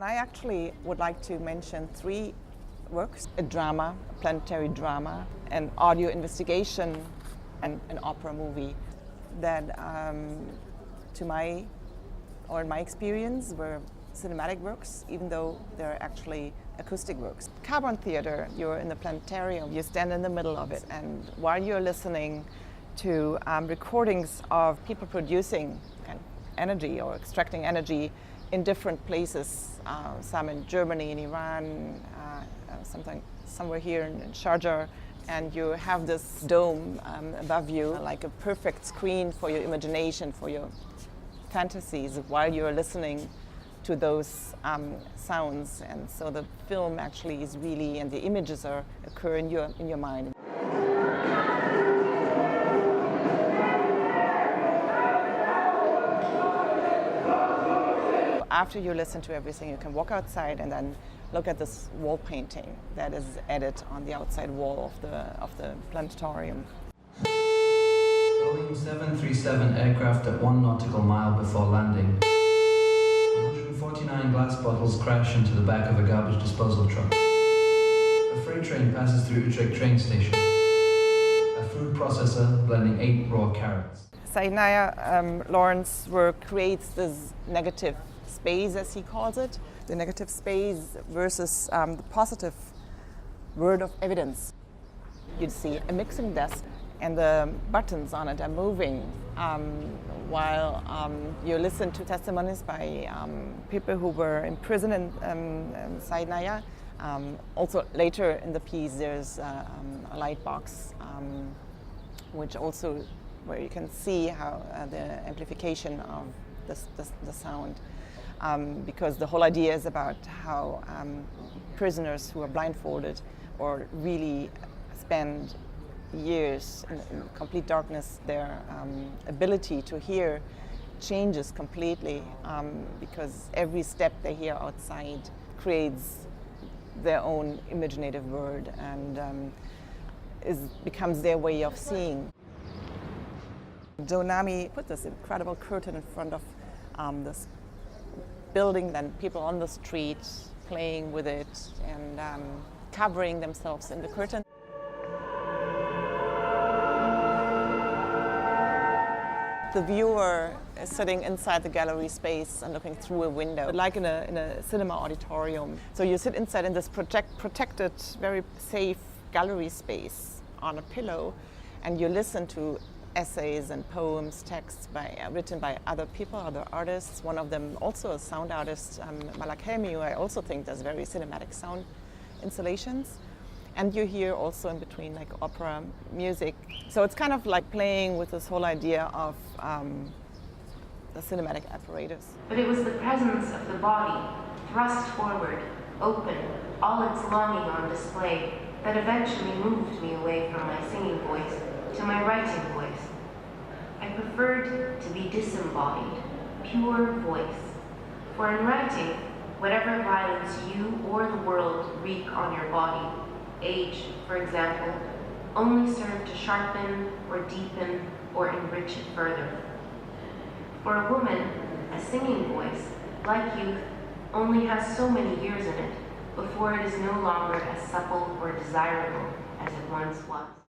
I actually would like to mention three works: a drama, a planetary drama, an audio investigation, and an opera movie that, in my experience, were cinematic works, even though they're actually acoustic works. Carbon theater, you're in the planetarium, you stand in the middle of it, and while you're listening to recordings of people producing kind of energy or extracting energy in different places, some in Germany, in Iran, somewhere here in Sharjah, and you have this dome above you, like a perfect screen for your imagination, for your fantasies while you're listening to those sounds. And so the film actually is really, and the images occur in your mind. After you listen to everything, you can walk outside and then look at this wall painting that is added on the outside wall of the planetarium. Boeing 737 aircraft at 1 nautical mile before landing. 149 glass bottles crash into the back of a garbage disposal truck. A freight train passes through Utrecht train station. A food processor blending 8 raw carrots. Lawrence's work creates this negative space, as he calls it, the negative space versus the positive word of evidence. You'd see a mixing desk and the buttons on it are moving while you listen to testimonies by people who were imprisoned in Saidnaya. Also later in the piece there's a light box which also where you can see how the amplification of the sound. Because the whole idea is about how prisoners who are blindfolded or really spend years in complete darkness, their ability to hear changes completely because every step they hear outside creates their own imaginative world and becomes their way of seeing. Jonami put this incredible curtain in front of this building, then people on the street playing with it and covering themselves in the curtain. The viewer is sitting inside the gallery space and looking through a window, like in a cinema auditorium. So you sit inside in this protected, very safe gallery space on a pillow, and you listen to essays and poems, texts written by other people, other artists. One of them also a sound artist, Malakemi, who I also think does very cinematic sound installations. And you hear also in between like opera music. So it's kind of like playing with this whole idea of the cinematic apparatus. But it was the presence of the body, thrust forward, open, all its longing on display, that eventually moved me away from my singing voice to my writing voice. I preferred to be disembodied, pure voice. For in writing, whatever violence you or the world wreak on your body, age, for example, only serve to sharpen or deepen or enrich it further. For a woman, a singing voice, like youth, only has so many years in it before it is no longer as supple or desirable as it once was.